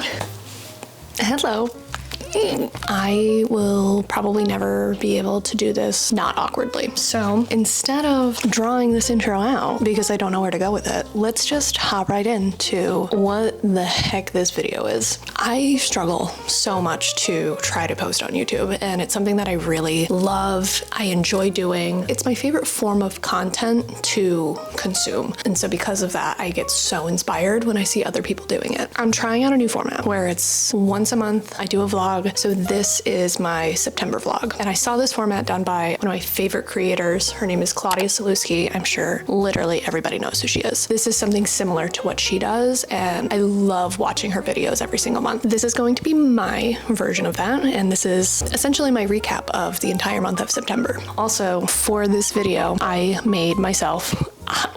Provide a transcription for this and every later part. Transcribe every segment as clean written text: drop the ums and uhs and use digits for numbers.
god. Hello. I will probably never be able to do this not awkwardly. So instead of drawing this intro out because I don't know where to go with it, let's just hop right into what the heck this video is. I struggle so much to try to post on YouTube, and it's something that I really love. I enjoy doing. It's my favorite form of content to consume. And so because of that, I get so inspired when I see other people doing it. I'm trying out a new format where it's once a month I do a vlog. So this is my September vlog. And I saw this format done by one of my favorite creators. Her name is Claudia Saluski. I'm sure literally everybody knows who she is. This is something similar to what she does, and I love watching her videos every single month. This is going to be my version of that, and this is essentially my recap of the entire month of September. Also, for this video, I made myself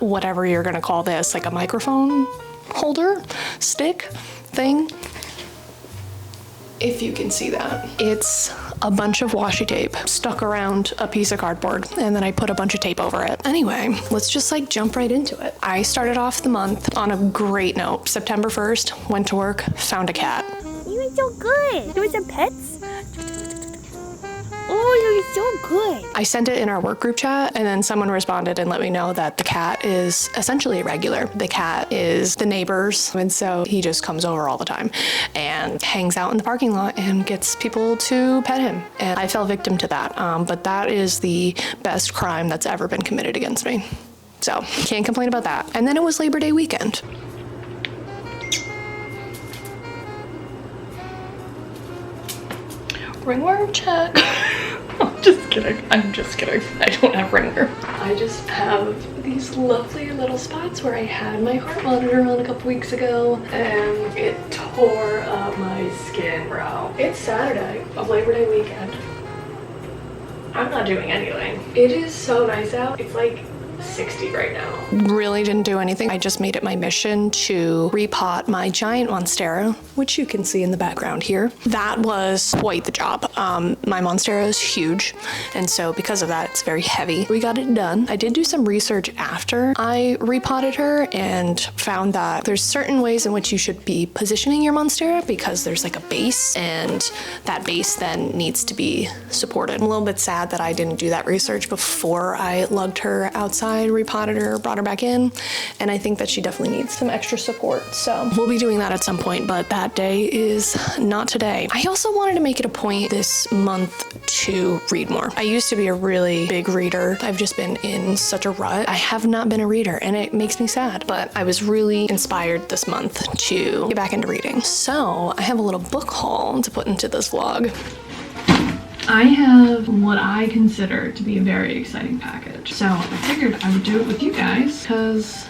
whatever you're gonna call this, like a microphone holder, stick thing. If you can see that. It's a bunch of washi tape stuck around a piece of cardboard, and then I put a bunch of tape over it. Anyway, let's just like jump right into it. I started off the month on a great note. September 1st, went to work, found a cat. You were so good. There were some pets. Oh, you're so good. I sent it in our work group chat, and then someone responded and let me know that the cat is essentially irregular. The cat is the neighbor's, and so he just comes over all the time and hangs out in the parking lot and gets people to pet him. And I fell victim to that, but that is the best crime that's ever been committed against me. So can't complain about that. And then it was Labor Day weekend. Ringworm check. I'm just kidding. I'm just kidding. I don't have ringworm. I just have these lovely little spots where I had my heart monitor on a couple weeks ago, and it tore up my skin, bro. It's Saturday of Labor Day weekend. I'm not doing anything. It is so nice out. It's like 60 right now. Really didn't do anything. I just made it my mission to repot my giant monstera, which you can see in the background here. That was quite the job. My monstera is huge, and so because of that, it's very heavy. We got it done. I did do some research after I repotted her and found that there's certain ways in which you should be positioning your monstera, because there's like a base, and that base then needs to be supported. I'm a little bit sad that I didn't do that research before I lugged her outside, repotted her, brought her back in, and I think that she definitely needs some extra support. So we'll be doing that at some point, but that day is not today. I also wanted to make it a point this month to read more. I used to be a really big reader. I've just been in such a rut. I have not been a reader, and it makes me sad, but I was really inspired this month to get back into reading. So I have a little book haul to put into this vlog. I have what I consider to be a very exciting package. So I figured I would do it with you guys because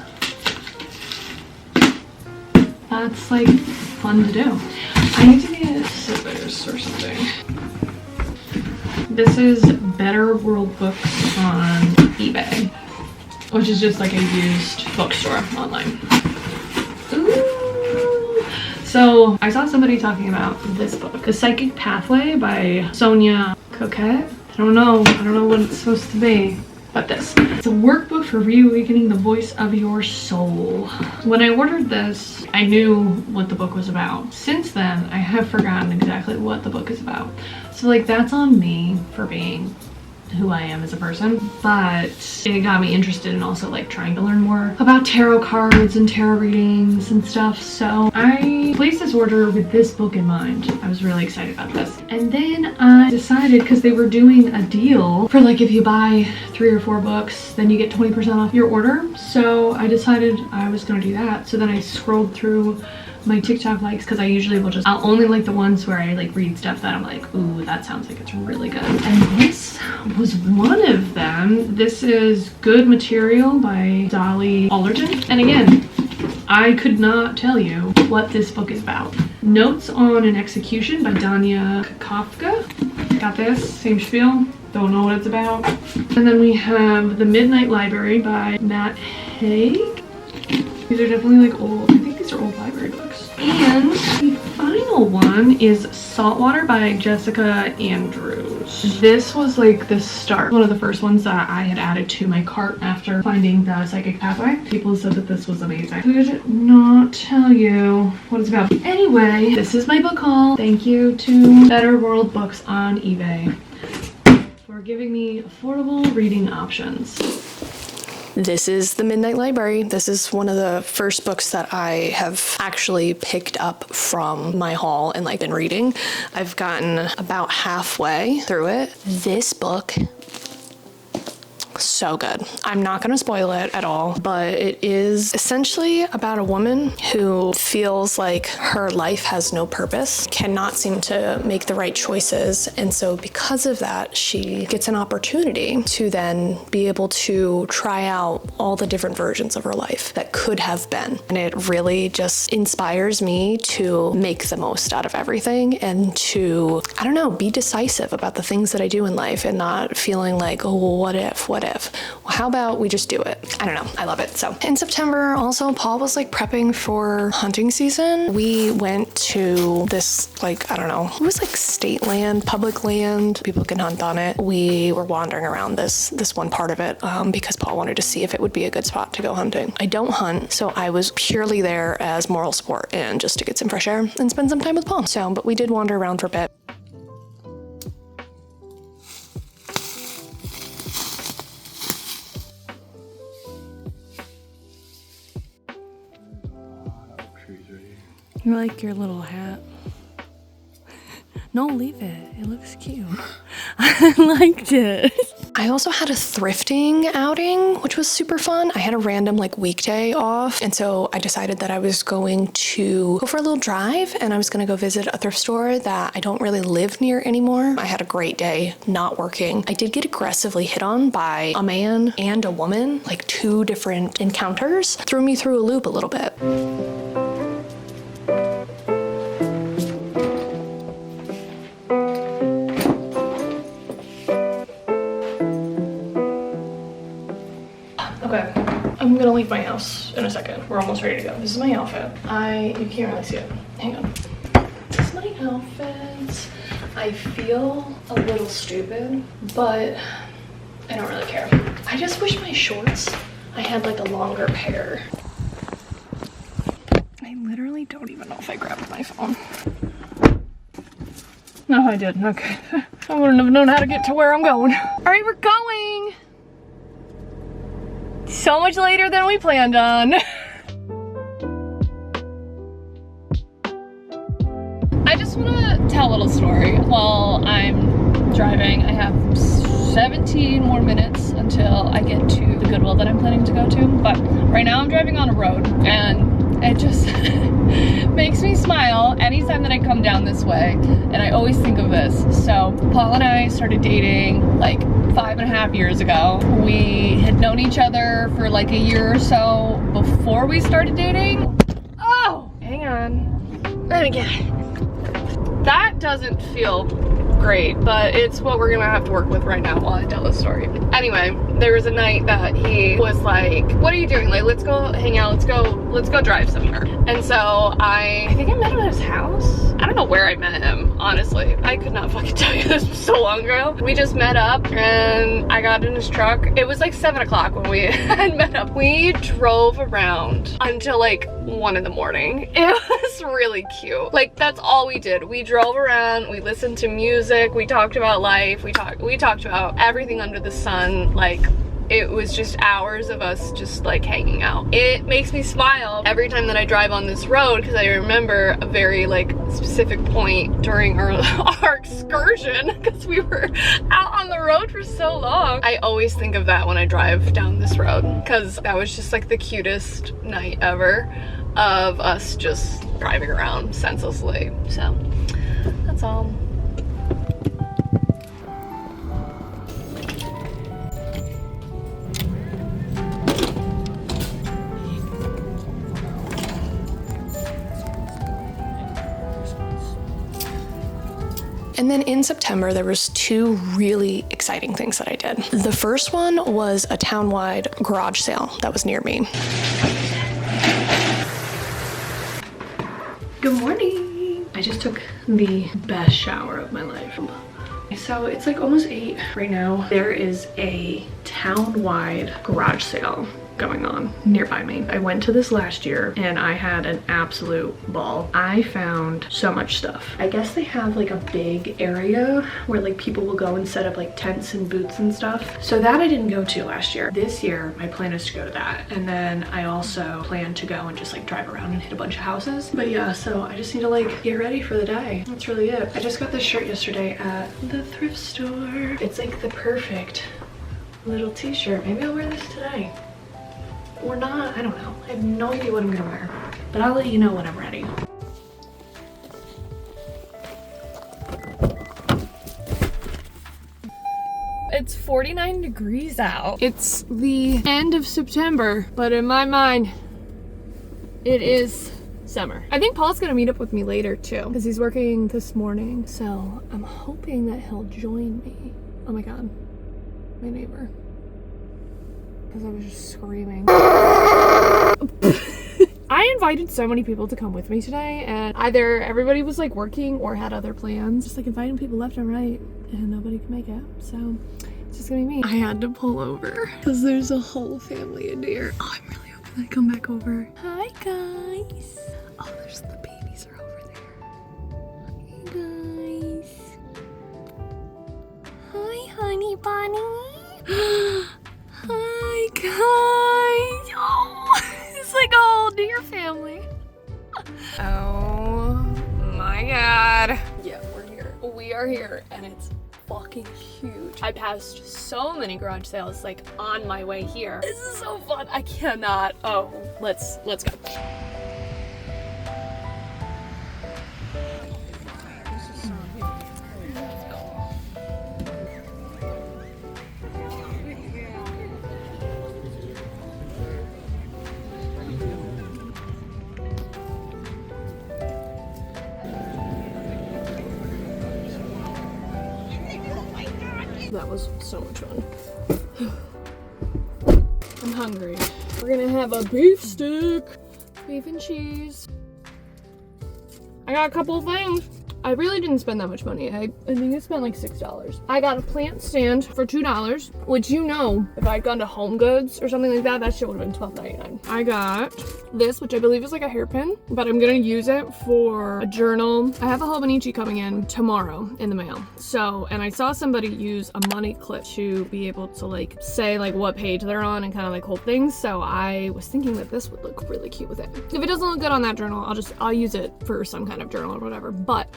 that's like fun to do. I need to get scissors or something. This is Better World Books on eBay, which is just like a used bookstore online. Ooh. So I saw somebody talking about this book, The Psychic Pathway by Sonia Coquette. I don't know what it's supposed to be, but this. It's a workbook for reawakening the voice of your soul. When I ordered this, I knew what the book was about. Since then, I have forgotten exactly what the book is about. So like, that's on me for being who I am as a person, but it got me interested in also like trying to learn more about tarot cards and tarot readings and stuff. So I placed this order with this book in mind. I was really excited about this. And then I decided, because they were doing a deal for like if you buy 3 or 4 books, then you get 20% off your order. So I decided I was gonna do that. So then I scrolled through my TikTok likes, because I usually will I'll only like the ones where I like read stuff that I'm like, ooh, that sounds like it's really good. And this was one of them. This is Good Material by Dolly Alderton. And again, I could not tell you what this book is about. Notes on an Execution by Danya Kafka. Got this, same spiel. Don't know what it's about. And then we have The Midnight Library by Matt Haig. These are definitely like old. I think these these are old library books. And the final one is Saltwater by Jessica Andrews. This was like the start. One of the first ones that I had added to my cart after finding the Psychic Pathway. People said that this was amazing. Could not tell you what it's about. Anyway, this is my book haul. Thank you to Better World Books on eBay for giving me affordable reading options. This is The Midnight Library. This is one of the first books that I have actually picked up from my haul and like been reading. I've gotten about halfway through it. This book, so good. I'm not going to spoil it at all, but it is essentially about a woman who feels like her life has no purpose, cannot seem to make the right choices, and so because of that, she gets an opportunity to then be able to try out all the different versions of her life that could have been. And it really just inspires me to make the most out of everything and to, I don't know, be decisive about the things that I do in life and not feeling like, oh, what if? Well, how about we just do it? I don't know. I love it. So in September, also, Paul was like prepping for hunting season. We went to this, like, I don't know, it was like state land, public land. People can hunt on it. We were wandering around this one part of it because Paul wanted to see if it would be a good spot to go hunting. I don't hunt, so I was purely there as moral support and just to get some fresh air and spend some time with Paul. So, but we did wander around for a bit. I like your little hat. No, leave it. It looks cute. I liked it. I also had a thrifting outing, which was super fun. I had a random like weekday off. And so I decided that I was going to go for a little drive and I was going to go visit a thrift store that I don't really live near anymore. I had a great day not working. I did get aggressively hit on by a man and a woman, like two different encounters. Threw me through a loop a little bit. Okay, I'm gonna leave my house in a second. We're almost ready to go. This is my outfit. You can't really see it. Hang on. This is my outfit. I feel a little stupid, but I don't really care. I just wish my shorts, I had like a longer pair. I literally don't even know if I grabbed my phone. No, I didn't. Okay. I wouldn't have known how to get to where I'm going. All right, we're going. So much later than we planned on. I just want to tell a little story while I'm driving. I have 17 more minutes until I get to the Goodwill that I'm planning to go to. But right now I'm driving on a road and it just makes me smile anytime that I come down this way. And I always think of this. So Paul and I started dating like 5.5 years ago. We had known each other for like a year or so before we started dating. Oh, hang on. Let me get it. That doesn't feel great, but it's what we're gonna have to work with right now while I tell this story. Anyway, there was a night that he was like, what are you doing? Like, let's go hang out, let's go drive somewhere. And so I think I met him at his house. I don't know where I met him, honestly. I could not fucking tell you, this was so long ago. We just met up and I got in his truck. It was like 7 o'clock when we had met up. We drove around until like 1 in the morning. It was really cute. Like, that's all we did. We drove around, we listened to music, we talked about life, we talked about everything under the sun. Like, it was just hours of us just like hanging out. It makes me smile every time that I drive on this road because I remember a very like specific point during our excursion because we were out on the road for so long. I always think of that when I drive down this road because that was just like the cutest night ever of us just driving around senselessly. So that's all. And then in September, there was 2 really exciting things that I did. The first one was a town-wide garage sale that was near me. Good morning. I just took the best shower of my life. So it's like almost 8 right now. There is a town-wide garage sale going on nearby me. I went to this last year and I had an absolute ball. I found so much stuff. I guess they have like a big area where like people will go and set up like tents and booths and stuff. So that I didn't go to last year. This year my plan is to go to that, and then I also plan to go and just like drive around and hit a bunch of houses. But yeah, so I just need to like get ready for the day. That's really it. I just got this shirt yesterday at the thrift store. It's like the perfect little t-shirt. Maybe I'll wear this today. Or not, I don't know. I have no idea what I'm gonna wear, but I'll let you know when I'm ready. It's 49 degrees out. It's the end of September, but in my mind, it is summer. I think Paul's gonna meet up with me later too, because he's working this morning. So I'm hoping that he'll join me. Oh my God, my neighbor. Because I was just screaming. I invited so many people to come with me today, and either everybody was like working or had other plans. Just like inviting people left and right, and nobody could make it. So it's just gonna be me. I had to pull over because there's a whole family in here. Oh, I'm really hoping they come back over. Hi guys. Oh, there's the babies are over there. Hey guys. Hi, honey bunny. Hi guys! Oh, it's like a whole deer family. Oh my God. Yeah, we're here. We are here, and it's fucking huge. I passed so many garage sales like on my way here. This is so fun. I cannot. Oh, let's go. That was so much fun. I'm hungry. We're gonna have a beef stick, beef and cheese. I got a couple of things. I really didn't spend that much money. I think I spent like $6. I got a plant stand for $2, which, you know, if I'd gone to Home Goods or something like that, that shit would have been $12.99. I got this, which I believe is like a hairpin, but I'm gonna use it for a journal. I have a Hobonichi coming in tomorrow in the mail. So, and I saw somebody use a money clip to be able to like say like what page they're on and kind of like hold things. So I was thinking that this would look really cute with it. If it doesn't look good on that journal, I'll use it for some kind of journal or whatever. But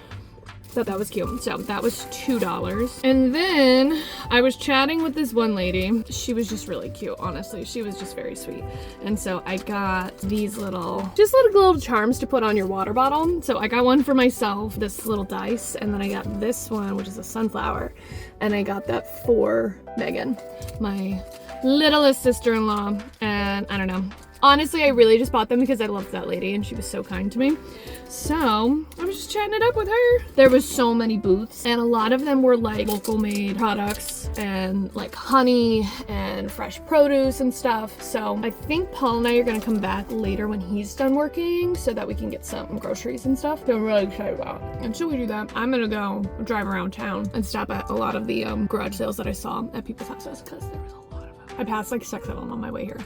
thought that was cute. So that was $2. And then I was chatting with this one lady. She was just really cute, honestly. She was just very sweet. And so I got these little charms to put on your water bottle. So I got one for myself, this little dice, and then I got this one, which is a sunflower. And I got that for Megan, my littlest sister-in-law. And I don't know. Honestly, I really just bought them because I loved that lady and she was so kind to me. So I was just chatting it up with her. There was so many booths, and a lot of them were like local made products and like honey and fresh produce and stuff. So I think Paul and I are gonna come back later when he's done working so that we can get some groceries and stuff. So I'm really excited about it. And should we do that, I'm gonna go drive around town and stop at a lot of the garage sales that I saw at people's houses, because there was a lot of them. I passed like 6 of them on my way here.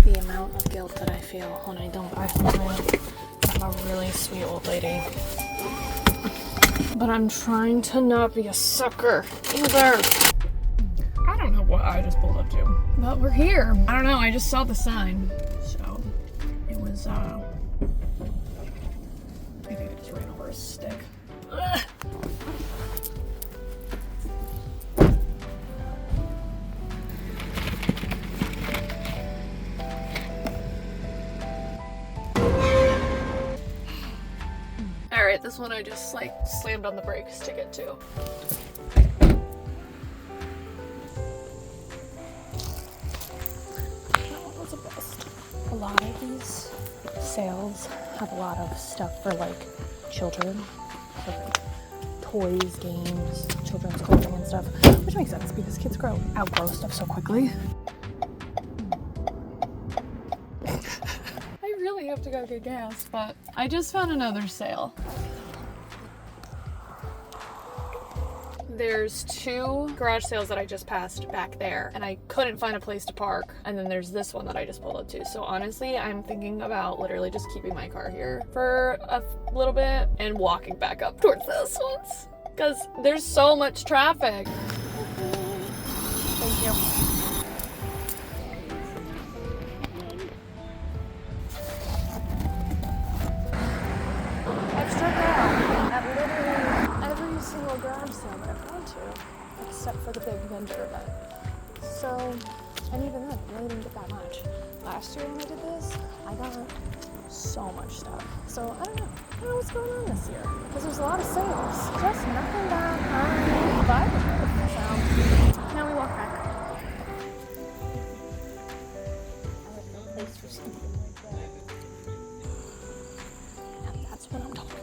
The amount of guilt that I feel when I don't buy something. I'm a really sweet old lady. But I'm trying to not be a sucker either. I don't know what I just pulled up to, but we're here. I don't know, I just saw the sign. So it was, I think I just ran over a stick. Ugh. Alright, this one I just like slammed on the brakes to get to. That one was a bust. A lot of these sales have a lot of stuff for like children, so like toys, games, children's clothing and stuff, which makes sense because kids outgrow stuff so quickly. I really have to go get gas, but I just found another sale. There's 2 garage sales that I just passed back there, and I couldn't find a place to park. And then there's this one that I just pulled up to. So honestly, I'm thinking about literally just keeping my car here for a little bit and walking back up towards this ones, because there's so much traffic. Thank you. Extra gal at literally every single garage sale that I've gone to, except for the big vendor event. So, and even then, I really didn't get that much. Last year when I did this, I got so much stuff. So I don't know what's going on this year, because there's a lot of sales. Just nothing that I'm vibing with. So now we walk back. I have no place for something like that. And that's what I'm talking about.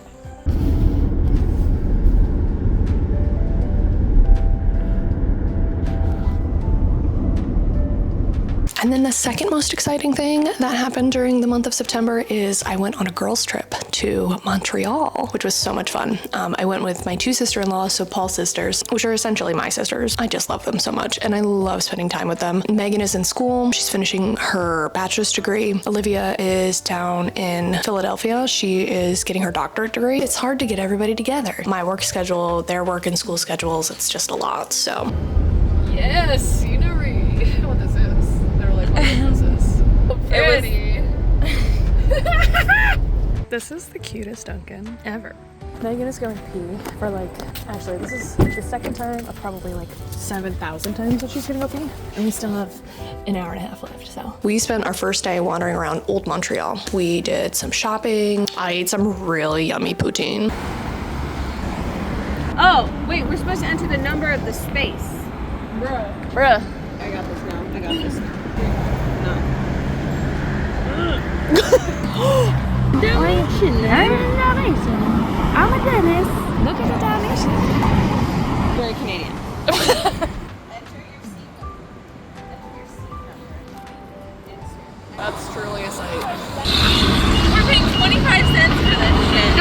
And then the second most exciting thing that happened during the month of September is I went on a girls trip to Montreal, which was so much fun. I went with my 2 sister-in-laws, so Paul's sisters, which are essentially my sisters. I just love them so much, and I love spending time with them. Megan is in school. She's finishing her bachelor's degree. Olivia is down in Philadelphia. She is getting her doctorate degree. It's hard to get everybody together. My work schedule, their work and school schedules, it's just a lot, so. Yes, scenery. What this is. What is this? Pretty. This is the cutest Dunkin' ever. Megan is going to pee for actually this is the second time of probably 7,000 times that she's gonna go pee. And we still have an hour and a half left, so. We spent our first day wandering around Old Montreal. We did some shopping. I ate some really yummy poutine. Oh, wait, we're supposed to enter the number of the space. Bruh. I got this now. I got this. Donation. I'm a dentist. Look at the donation. Very Canadian. Enter your seat number. That's truly a sight. We're paying 25 cents for this shit.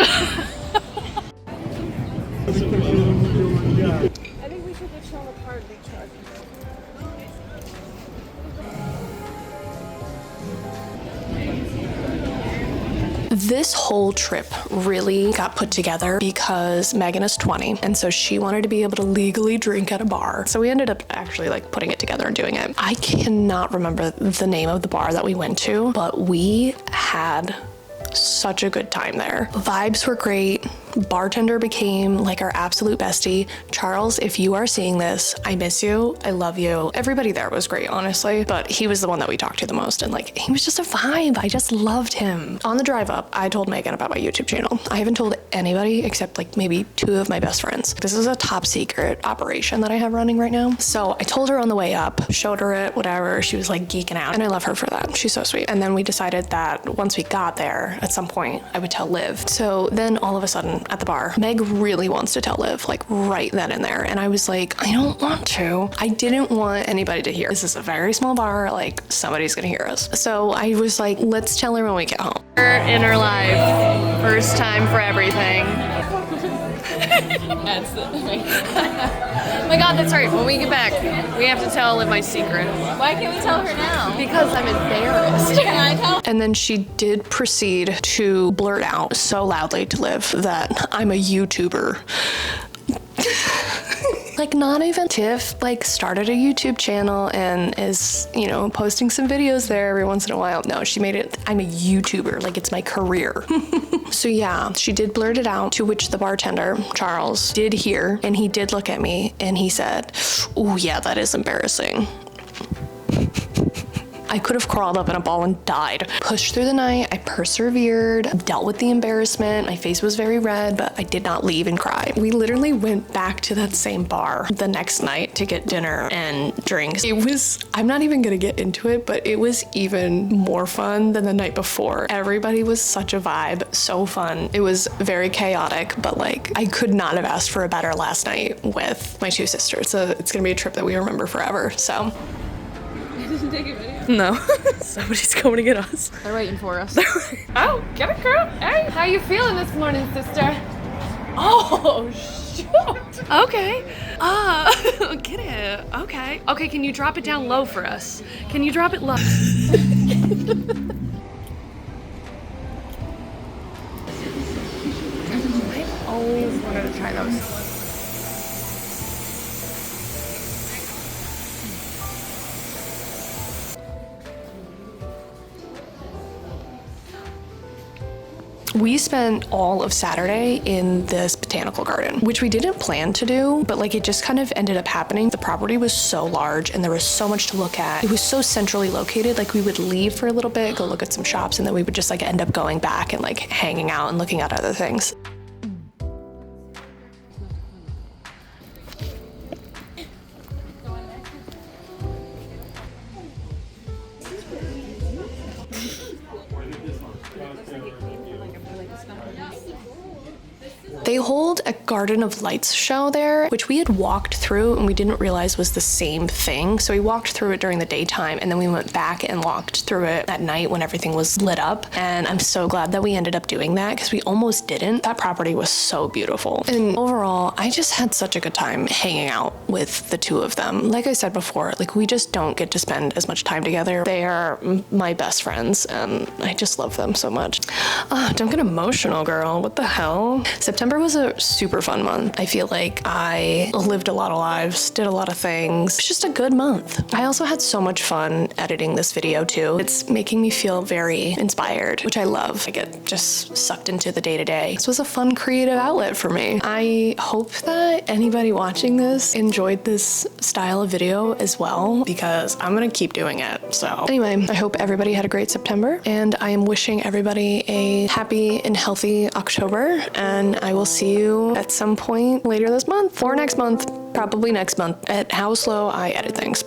I think we should just show them a card recharge. This whole trip really got put together because Megan is 20, and so she wanted to be able to legally drink at a bar. So we ended up actually putting it together and doing it. I cannot remember the name of the bar that we went to, but we had such a good time there. Vibes were great. Bartender became our absolute bestie. Charles, if you are seeing this, I miss you. I love you. Everybody there was great, honestly, but he was the one that we talked to the most, and he was just a vibe. I just loved him. On the drive up, I told Megan about my YouTube channel. I haven't told anybody except maybe 2 of my best friends. This is a top secret operation that I have running right now. So I told her on the way up, showed her it, whatever. She was geeking out, and I love her for that. She's so sweet. And then we decided that once we got there, at some point, I would tell Liv. So then all of a sudden at the bar, Meg really wants to tell Liv, right then and there. And I was I don't want to. I didn't want anybody to hear. This is a very small bar, somebody's gonna hear us. So I was let's tell her when we get home. In her life, first time for everything. That's it. Oh my God, that's right. When we get back, we have to tell Liv my secret. Why can't we tell her now? Because I'm embarrassed. Can I tell? And then she did proceed to blurt out so loudly to Liv that I'm a YouTuber. Not even. Tiff started a YouTube channel and is, posting some videos there every once in a while. No, she made it, I'm a YouTuber, it's my career. So yeah, she did blurt it out, to which the bartender, Charles, did hear, and he did look at me and he said, "Oh yeah, that is embarrassing." I could have crawled up in a ball and died. Pushed through the night, I persevered, dealt with the embarrassment. My face was very red, but I did not leave and cry. We literally went back to that same bar the next night to get dinner and drinks. It was, I'm not even gonna get into it, but it was even more fun than the night before. Everybody was such a vibe, so fun. It was very chaotic, but like I could not have asked for a better last night with my 2 sisters. So it's gonna be a trip that we remember forever, so. Take a video. No. Somebody's coming to get us. They're waiting for us. Oh, get it, girl. Hey. How you feeling this morning, sister? Oh, shoot. Okay. Get it. Okay. Okay, can you drop it down low for us? Can you drop it low? I've always wanted to try those. We spent all of Saturday in this botanical garden, which we didn't plan to do, but like it just kind of ended up happening. The property was so large and there was so much to look at. It was so centrally located. Like we would leave for a little bit, go look at some shops, and then we would just like end up going back and like hanging out and looking at other things. They hold a Garden of Lights show there, which we had walked through and we didn't realize was the same thing. So we walked through it during the daytime and then we went back and walked through it at night when everything was lit up. And I'm so glad that we ended up doing that because we almost didn't. That property was so beautiful. And overall, I just had such a good time hanging out with the 2 of them. Like I said before, like we just don't get to spend as much time together. They are my best friends and I just love them so much. Don't get emotional, girl. What the hell? September was a super fun month. I feel like I lived a lot of lives, did a lot of things. It's just a good month. I also had so much fun editing this video too. It's making me feel very inspired, which I love. I get just sucked into the day-to-day. This was a fun creative outlet for me. I hope that anybody watching this enjoyed this style of video as well, because I'm gonna keep doing it. So anyway, I hope everybody had a great September and I am wishing everybody a happy and healthy October, and I will see you at some point later this month or next month, probably next month, at how slow I edit things.